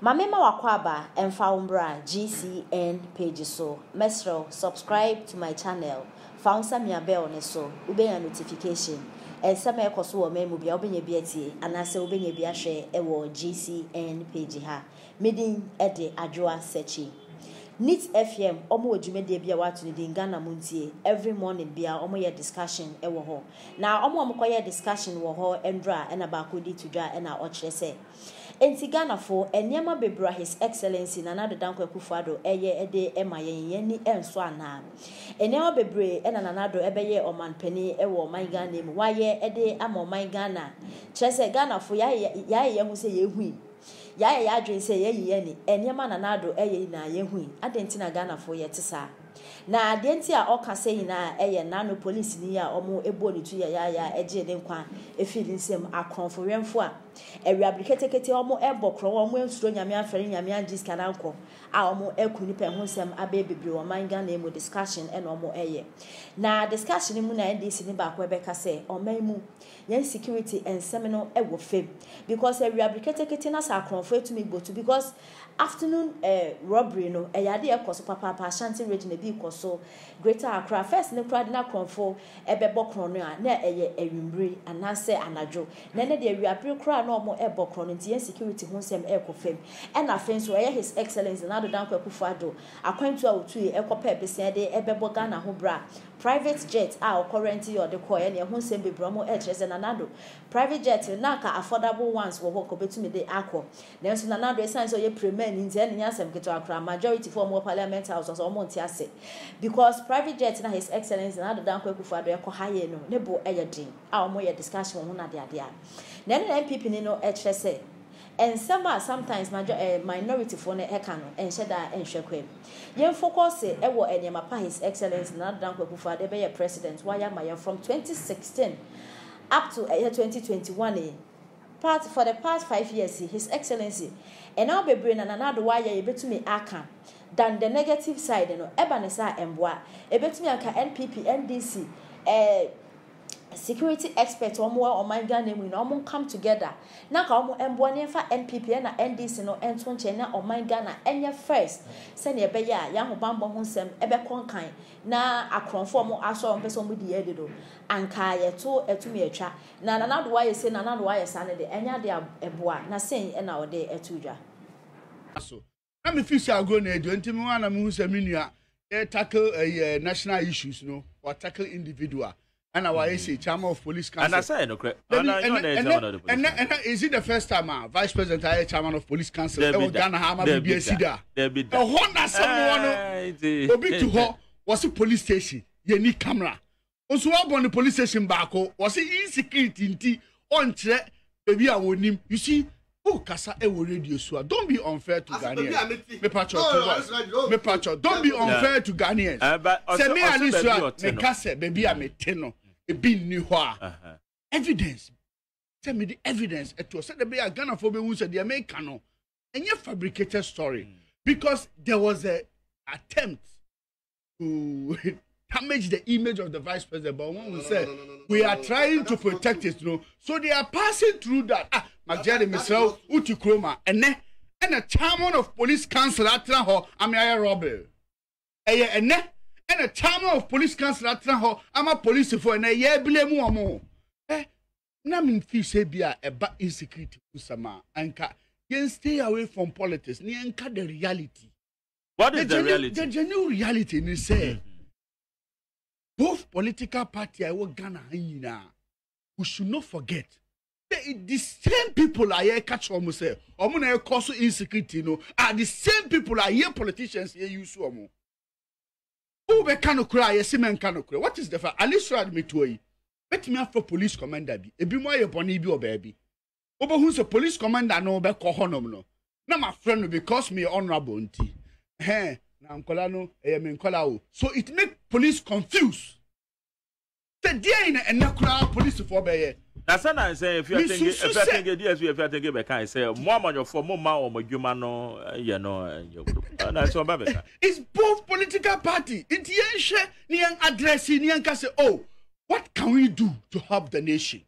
Mamema wakwaba emfa umbra GCN page so. Mesro, subscribe to my channel. Found some ya bell ne so. Ube ya notification. And some ekoso wo memu bia obenye biati anase obenye bia hwe ewo GCN page ha. Midin ede adwoa sechi. NIT FM omo odwumede bia watu ne Ghana muntie every morning bia omo ye discussion ewo ho. Na omo koye discussion wo ho endra ena ba kodi tudwa ena o kire se. Enti Ghana for enyema bebra His Excellency Nana Addo Dankwa Akufo-Addo eye ede ema yen ni enso ana. Enyema bebre ena Nana Addo ebeye omanpani ewo man Ghana mu waye ede ama man Ghana. Chese Ghana for ya hu se ye hui. Ya adwen se ye ni enyema Nana Addo eye na ye hui. Adenti na Ghana for ye tisa. Na adenti a oka se hina eye nano police ni ya omo ebo ni tu ya eje ne nkwa efili nsem akronfo wemfo a ewiabriketekete omo ebokro omo ensuro nyame afere nyame angiska nanko a omo ekuni pe ho nsem abebebre o man Ghana emu discussion ena omo eye na discussion mu na NDC ni ba ko ebeka se oman mu yen security ensem no ewo fam because ewiabriketekete na sa akronfo etumi gbotu because afternoon robbery no eyade ekoso papa Ashanti region bi koso Greater Accra first ne kra de na kronfo ebebokro no a na eye ewimbre anase anajo na ne de ewiabre kra na omo ebokro no ntie security ho nsem ekofem e na fen so eye His Excellency Nana Addo Dankwa Akufo-Addo akwantu a otu ekopa ebese de ebebo Ghana ho bra private jet a currently or the coy and your home send be bromo edges and Nana Addo private jet naka affordable ones will walk over to me the aqua. Then so Nana Addo signs or your pre-men in ten years and get to Accra majority for more parliament houses or Montiase because private jet na His Excellency Nana Addo Dankwa Akufo-Addo eko high no nebo eyadin our more discussion on na dia. Then MPP no HSA and sometimes minority for ne ekano and sheda and shekwe. Yen focus e wo enyema pa His Excellency Nana Addo Dankwa Akufo-Addo be president why am from 2016 up to 2021 for the past 5 years His Excellency and now be brain and Nana Addo why ye betumi aka than the negative side no eba ne sa emboa e betumi aka NPP NDC security experts or man Ghana mu no come together na ka omo embo ne fa NPP na NDC no ento nche na o man Ghana enye first se ne ebe ya ho bambo ho nsem ebe konkan na akronfo omo aso omo pese omo di ededo anka ye to etumi etwa na Nana Addo waye se Nana Addo waye sa ne de enya de eboa na sen e na o de etudwa so na me fisi ago na edo ntimi wana me hu se menua e tackle national issues no or tackle individual. And I say chairman of police council. And I say no correct. And is it the first time vice president I chairman of police council? Ghana Hama BBC da. The Honda someone obi to her was a police station. You need camera. Also on the police station back was it insecurity inti on tre baby I would name. You see, oh kasa e wo radio so. Don't be unfair to Ghanaians. Me pacho. Don't be unfair to Ghanaians. Say me aniswa me kasa baby I me teno. A bin new evidence. Tell me the evidence. It was said the be a Ghana for who said the American and your fabricated story because there was a attempt to damage the image of the vice president. But when we said we are trying to protect it, so they are passing through that. Majari Misrao Uti Kroma and a chairman of police council at Traho, Amaya Robert. And a chairman of police council at Traho, I'm a police for a year blame more. Namin Fisabia about insecurity Usama Anka. You stay away from politics, Nianka the reality. What is the reality? The genuine reality is say both political parties I work Ghana we should not forget. The same people are here catch almost say cause insecurity are the same people are here politicians here use omo. Who be cannot cry, yes, men cannot cry. What is the fact? Alice me to you. Bet me for police commander be. E be more your bonny be or baby. Oba who's a police commander no be kohonom no. Na my friend because me honorable nti. Na nkola no me nkola o. So it make police confused. The day in a nakura police for be. That's what I say. If you think be can say more man your for more man or more human no that's what baby. It's both political party. It's yen niang addressing niang say what can we do to help the nation?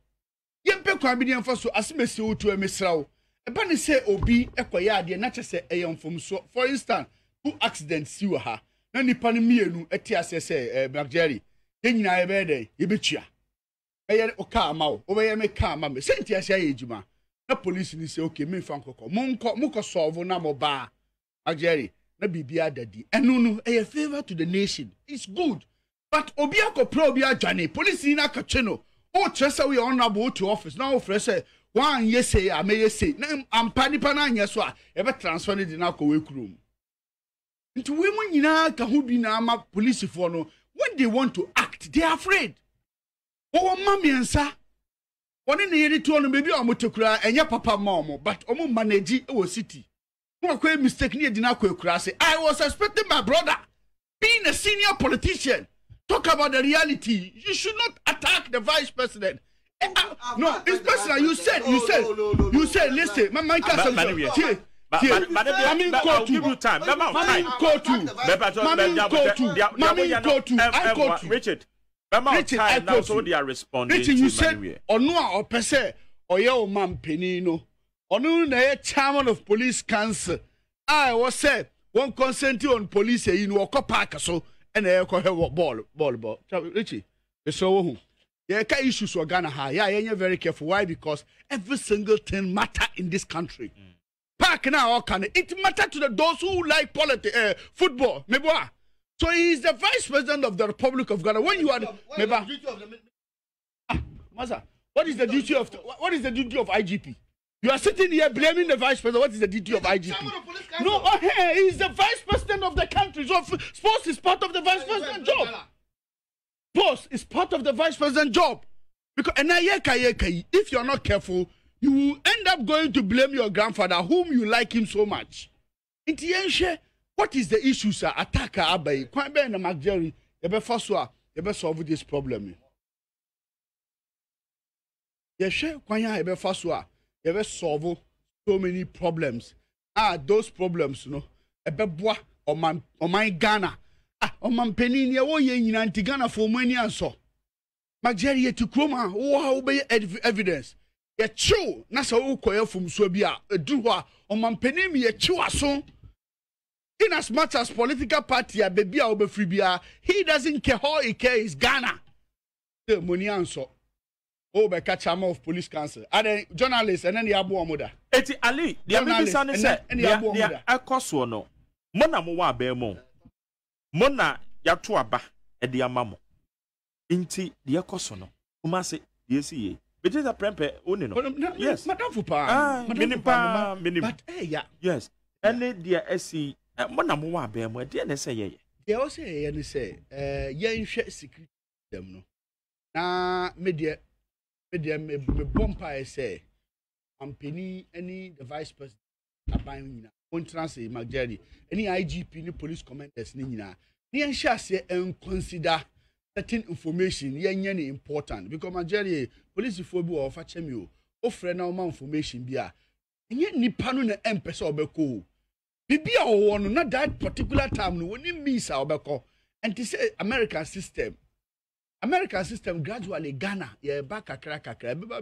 Yen pe kwa bi niang for so asimesi o to emisrawo eba ne say obi ekoya ade na chese eyamfom so for instance two accidents si wa ha na nipa ne mienu eti asese Nigeria nyina ebe dey yebetua eye oka ama wo obeye me ka ama me senti asia ejuma na police ni say okay me fa nkoko mo solve na mo ba Nigeria na bibia dadi enu no a favor to the nation. It's good, but obi akopro obi adwane police na ka cheno o tresa we honorable to office now fresh say one yes say I may say na ampa nipa na anya so a e be transfer ne di na ko we krom nti we mu nyina ka ho bi na ama police for no when they want to act they are afraid o mamiensa woni ne yeri to no bebi o motokura enye papa ma omo but omo manage e wo city no kwa mistake ni edina kwa ekura say I was expecting my brother being a senior politician talk about the reality. You should not attack the vice president. No, it's personal. You said listen, my cousin Richard, I go to they are responding. Richard, you said or no or per se or your man penino or no chairman of police council. I was said one consent on police in Walker Park so and I call her ball. Richie, so who? Yeah, issues were Ghana high. Yeah, you're very careful. Why? Because every single thing matter in this country. Park now, can it matter to those who like football? Maybe. So he is the vice president of the Republic of Ghana. When you are what is the duty of IGP? You are sitting here blaming the vice president. What is the duty of IGP? No, he is the vice president of the country. So sports is part of the vice president job. Boss is part of the vice president job. Because if you're not careful, you will end up going to blame your grandfather, whom you like him so much. What is the issue, sir? Attacker Abai. Kwame and McJerry, you be solve this problem. Yes, Kwanya, you be solve so many problems. Those problems, you know, bois or my Ghana. O mampeni ni wo ye nyina ntigana for mani anso mageri yetu kroma wo be evidence ye chew na so wo koye fum so bi a edu ho a o mampeni mi ye chew aso in as much as political party a baby a wo free bia he doesn't care how he cares Ghana the money anso o be catch am of police council and journalists and then the abo omoda eti ali the ability say the akoso no mo na mo wa ba mo Mona yato aba e de amamo inti de ekoso no uma se de esi beje prempe oni no yes madam fupa but yes ene de esi mona mo wa aba mo de na se ye de o se ye ne se ye nhwe security dem no na media me bompa e se ampeni any the vice president aban nyina Contrase Mageri, any IGP, any police commanders, Nina, near Shase and consider certain information, any important because Mageri, police phobia or Fachemu, offer no more information, beer, and yet Nipano and Empress or Beko. Bibia or one, not that particular time, when you miss our Beko, and to say American system gradually Ghana ye back a crack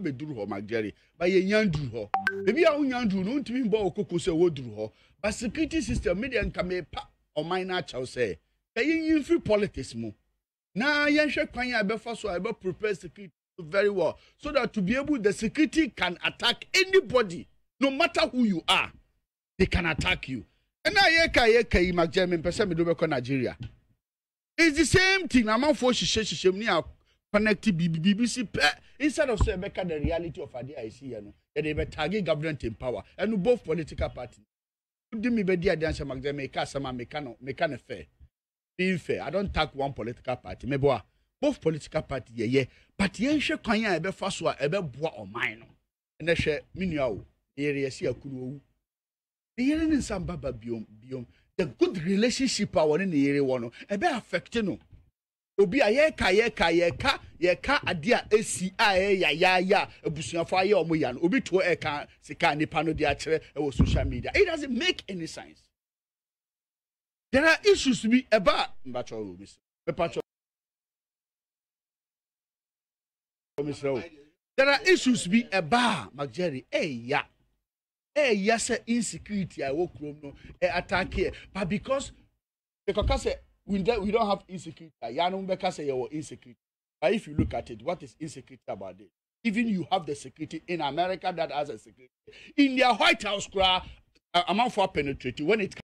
be do ho Mageri but ye nyandu ho maybe a nyandu no ntimi mbo okoko se wodru ho but security system media nka me pa o minor chow say ye free politics mu na ye hwe kwan a be fa so a be prepare security very well so that to be able the security can attack anybody no matter who you are they can attack you and na ye kai Mageri me pese me do be ko Nigeria. It's the same thing. I'm on for she connected BBC instead of saying the reality of idea I see you they be target government in power and both political parties. Do me be the answer Magdalene make some mechanic fair. Being fair. I don't tag one political party. Me boy both political party yeah. But yen she kwanya ebe faso a ebe boa o man no. And hwe minua o. Ere yesi akuru. The yen nsamba ba biom. The good relationship I want in the area one e be affect no obi ayeka adia ACI ya ebusuafo aye omo ya no obi to eka sika nipa no de a kire e social media. It doesn't make any sense. There are issues to be about mbacho there are issues to be about Mageri yes insecurity I work room no attack here but because say we don't have insecurity yanu beka say you insecurity but if you look at it what is insecurity about it even you have the security in America that has a security in their White House amount for penetrating when it